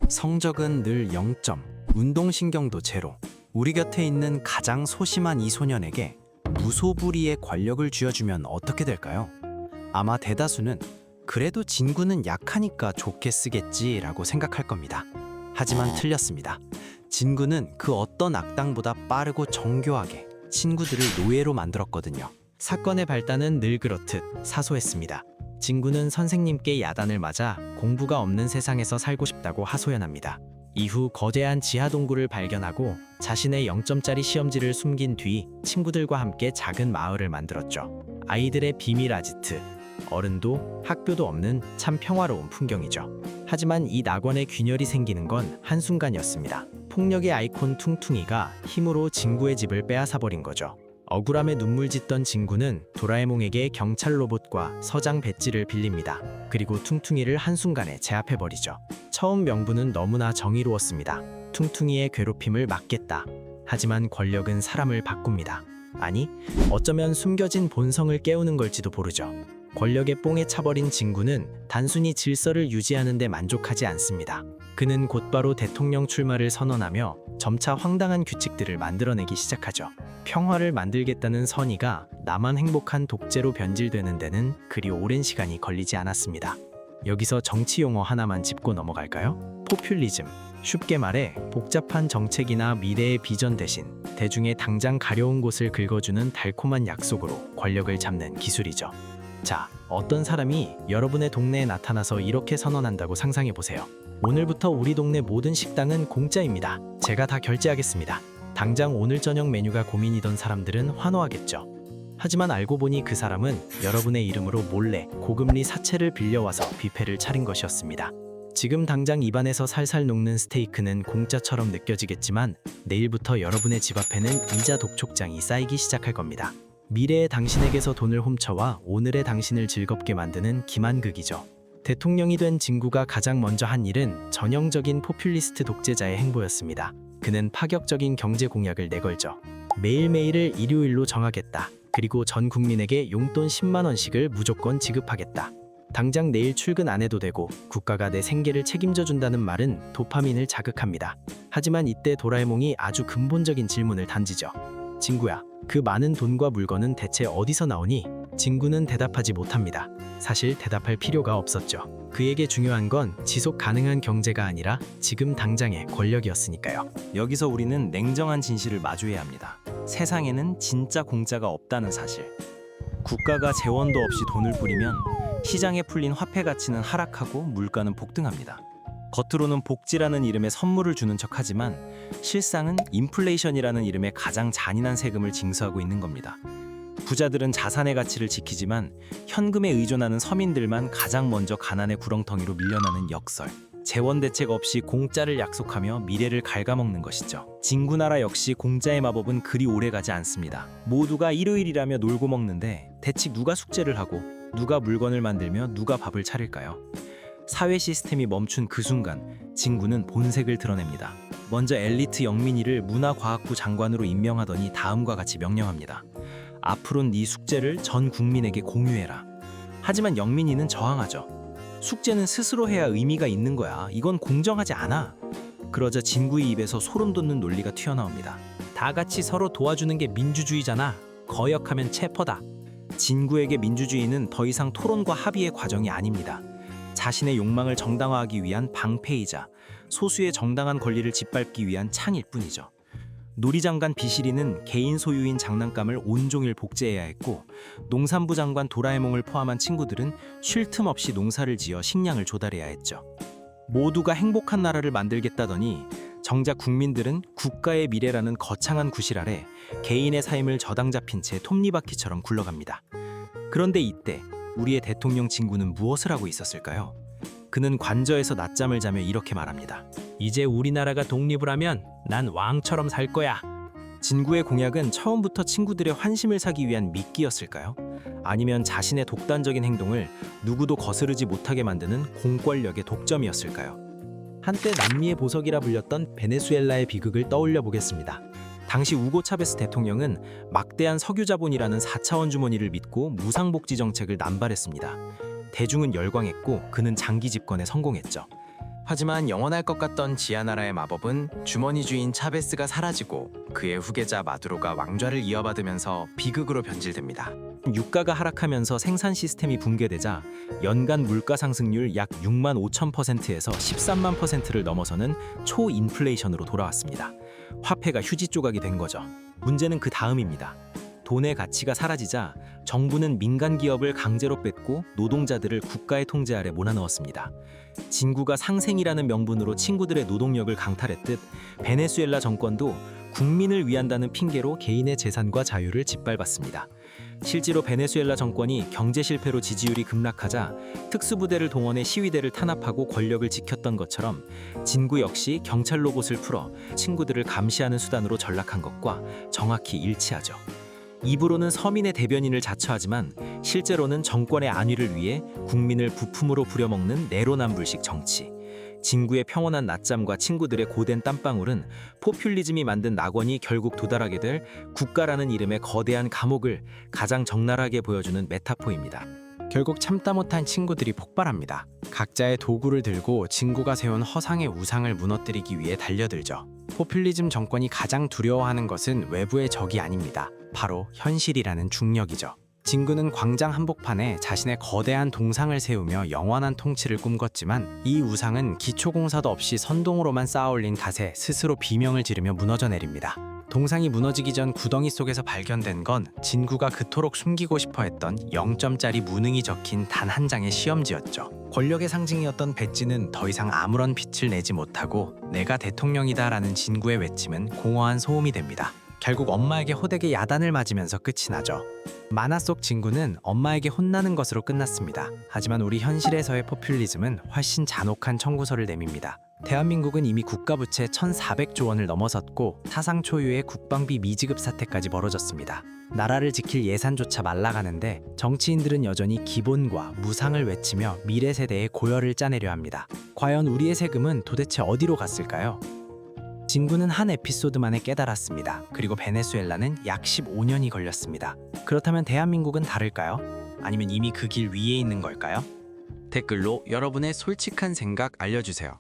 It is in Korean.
성적은 늘 0점, 운동신경도 제로. 우리 곁에 있는 가장 소심한 이 소년에게 무소불위의 권력을 쥐어주면 어떻게 될까요? 아마 대다수는 그래도 진구는 약하니까 좋게 쓰겠지라고 생각할 겁니다. 하지만 틀렸습니다. 진구는 그 어떤 악당보다 빠르고 정교하게 친구들을 노예로 만들었거든요. 사건의 발단은 늘 그렇듯 사소했습니다. 진구는 선생님께 야단을 맞아 공부가 없는 세상에서 살고 싶다고 하소연합니다. 이후 거대한 지하 동굴을 발견하고 자신의 0점짜리 시험지를 숨긴 뒤 친구들과 함께 작은 마을을 만들었죠. 아이들의 비밀 아지트, 어른도 학교도 없는 참 평화로운 풍경이죠. 하지만 이 낙원에 균열이 생기는 건 한순간이었습니다. 폭력의 아이콘 퉁퉁이가 힘으로 진구의 집을 빼앗아버린 거죠. 억울함에 눈물 짓던 진구는 도라에몽에게 경찰 로봇과 서장 배지를 빌립니다. 그리고 퉁퉁이를 한순간에 제압해버리죠. 처음 명분은 너무나 정의로웠습니다. 퉁퉁이의 괴롭힘을 막겠다. 하지만 권력은 사람을 바꿉니다. 아니, 어쩌면 숨겨진 본성을 깨우는 걸지도 모르죠. 권력의 뽕에 차버린 진구는 단순히 질서를 유지하는 데 만족하지 않습니다. 그는 곧바로 대통령 출마를 선언하며 점차 황당한 규칙들을 만들어내기 시작하죠. 평화를 만들겠다는 선의가 나만 행복한 독재로 변질되는 데는 그리 오랜 시간이 걸리지 않았습니다. 여기서 정치 용어 하나만 짚고 넘어갈까요? 포퓰리즘. 쉽게 말해 복잡한 정책이나 미래의 비전 대신 대중의 당장 가려운 곳을 긁어주는 달콤한 약속으로 권력을 잡는 기술이죠. 자, 어떤 사람이 여러분의 동네에 나타나서 이렇게 선언한다고 상상해보세요. 오늘부터 우리 동네 모든 식당은 공짜입니다. 제가 다 결제하겠습니다. 당장 오늘 저녁 메뉴가 고민이던 사람들은 환호하겠죠. 하지만 알고 보니 그 사람은 여러분의 이름으로 몰래 고금리 사채를 빌려와서 뷔페를 차린 것이었습니다. 지금 당장 입안에서 살살 녹는 스테이크는 공짜처럼 느껴지겠지만 내일부터 여러분의 집 앞에는 이자 독촉장이 쌓이기 시작할 겁니다. 미래의 당신에게서 돈을 훔쳐와 오늘의 당신을 즐겁게 만드는 기만극이죠. 대통령이 된 진구가 가장 먼저 한 일은 전형적인 포퓰리스트 독재자의 행보였습니다. 그는 파격적인 경제 공약을 내걸죠. 매일매일을 일요일로 정하겠다. 그리고 전 국민에게 용돈 10만 원씩을 무조건 지급하겠다. 당장 내일 출근 안 해도 되고 국가가 내 생계를 책임져 준다는 말은 도파민을 자극합니다. 하지만 이때 도라에몽이 아주 근본적인 질문을 던지죠. 진구야, 그 많은 돈과 물건은 대체 어디서 나오니? 진구는 대답하지 못합니다. 사실 대답할 필요가 없었죠. 그에게 중요한 건 지속 가능한 경제가 아니라 지금 당장의 권력이었으니까요. 여기서 우리는 냉정한 진실을 마주해야 합니다. 세상에는 진짜 공짜가 없다는 사실. 국가가 재원도 없이 돈을 뿌리면 시장에 풀린 화폐 가치는 하락하고 물가는 폭등합니다. 겉으로는 복지라는 이름의 선물을 주는 척하지만 실상은 인플레이션이라는 이름의 가장 잔인한 세금을 징수하고 있는 겁니다. 부자들은 자산의 가치를 지키지만 현금에 의존하는 서민들만 가장 먼저 가난의 구렁텅이로 밀려나는 역설. 재원 대책 없이 공짜를 약속하며 미래를 갉아먹는 것이죠. 진구나라 역시 공짜의 마법은 그리 오래가지 않습니다. 모두가 일요일이라며 놀고 먹는데 대체 누가 숙제를 하고 누가 물건을 만들며 누가 밥을 차릴까요? 사회 시스템이 멈춘 그 순간 진구는 본색을 드러냅니다. 먼저 엘리트 영민이를 문화과학부 장관으로 임명하더니 다음과 같이 명령합니다. 앞으로는 네 숙제를 전 국민에게 공유해라. 하지만 영민이는 저항하죠. 숙제는 스스로 해야 의미가 있는 거야. 이건 공정하지 않아. 그러자 진구의 입에서 소름 돋는 논리가 튀어나옵니다. 다 같이 서로 도와주는 게 민주주의잖아. 거역하면 체포다. 진구에게 민주주의는 더 이상 토론과 합의의 과정이 아닙니다. 자신의 욕망을 정당화하기 위한 방패이자 소수의 정당한 권리를 짓밟기 위한 창일 뿐이죠. 놀이장관 비시리는 개인 소유인 장난감을 온종일 복제해야 했고 농산부 장관 도라에몽을 포함한 친구들은 쉴 틈 없이 농사를 지어 식량을 조달해야 했죠. 모두가 행복한 나라를 만들겠다더니 정작 국민들은 국가의 미래라는 거창한 구실 아래 개인의 삶을 저당 잡힌 채 톱니바퀴처럼 굴러갑니다. 그런데 이때 우리의 대통령 진구는 무엇을 하고 있었을까요? 그는 관저에서 낮잠을 자며 이렇게 말합니다. 이제 우리나라가 독립을 하면 난 왕처럼 살 거야. 진구의 공약은 처음부터 친구들의 환심을 사기 위한 미끼였을까요? 아니면 자신의 독단적인 행동을 누구도 거스르지 못하게 만드는 공권력의 독점이었을까요? 한때 남미의 보석이라 불렸던 베네수엘라의 비극을 떠올려 보겠습니다. 당시 우고 차베스 대통령은 막대한 석유 자본이라는 4차원 주머니를 믿고 무상복지 정책을 남발했습니다. 대중은 열광했고 그는 장기 집권에 성공했죠. 하지만 영원할 것 같던 지하나라의 마법은 주머니 주인 차베스가 사라지고 그의 후계자 마두로가 왕좌를 이어받으면서 비극으로 변질됩니다. 유가가 하락하면서 생산 시스템이 붕괴되자 연간 물가 상승률 약 6만 5천%에서 13만 %를 넘어서는 초인플레이션으로 돌아왔습니다. 화폐가 휴지 조각이 된 거죠. 문제는 그 다음입니다. 돈의 가치가 사라지자 정부는 민간 기업을 강제로 뺏고 노동자들을 국가의 통제 아래 몰아넣었습니다. 진구가 상생이라는 명분으로 친구들의 노동력을 강탈했듯 베네수엘라 정권도 국민을 위한다는 핑계로 개인의 재산과 자유를 짓밟았습니다. 실제로 베네수엘라 정권이 경제 실패로 지지율이 급락하자 특수부대를 동원해 시위대를 탄압하고 권력을 지켰던 것처럼 진구 역시 경찰 로봇을 풀어 친구들을 감시하는 수단으로 전락한 것과 정확히 일치하죠. 입으로는 서민의 대변인을 자처하지만 실제로는 정권의 안위를 위해 국민을 부품으로 부려먹는 내로남불식 정치. 진구의 평온한 낮잠과 친구들의 고된 땀방울은 포퓰리즘이 만든 낙원이 결국 도달하게 될 국가라는 이름의 거대한 감옥을 가장 적나라하게 보여주는 메타포입니다. 결국 참다 못한 친구들이 폭발합니다. 각자의 도구를 들고 진구가 세운 허상의 우상을 무너뜨리기 위해 달려들죠. 포퓰리즘 정권이 가장 두려워하는 것은 외부의 적이 아닙니다. 바로 현실이라는 중력이죠. 진구는 광장 한복판에 자신의 거대한 동상을 세우며 영원한 통치를 꿈꿨지만 이 우상은 기초공사도 없이 선동으로만 쌓아올린 탓에 스스로 비명을 지르며 무너져 내립니다. 동상이 무너지기 전 구덩이 속에서 발견된 건 진구가 그토록 숨기고 싶어 했던 0점짜리 무능이 적힌 단 한 장의 시험지였죠. 권력의 상징이었던 배지는 더 이상 아무런 빛을 내지 못하고 내가 대통령이다라는 진구의 외침은 공허한 소음이 됩니다. 결국 엄마에게 호되게 야단을 맞으면서 끝이 나죠. 만화 속 진구는 엄마에게 혼나는 것으로 끝났습니다. 하지만 우리 현실에서의 포퓰리즘은 훨씬 잔혹한 청구서를 내밉니다. 대한민국은 이미 국가부채 1,400조 원을 넘어섰고 사상 초유의 국방비 미지급 사태까지 벌어졌습니다. 나라를 지킬 예산조차 말라가는데 정치인들은 여전히 기본과 무상을 외치며 미래 세대의 고열을 짜내려 합니다. 과연 우리의 세금은 도대체 어디로 갔을까요? 진구는 한 에피소드 만에 깨달았습니다. 그리고 베네수엘라는 약 15년이 걸렸습니다. 그렇다면 대한민국은 다를까요? 아니면 이미 그 길 위에 있는 걸까요? 댓글로 여러분의 솔직한 생각 알려주세요.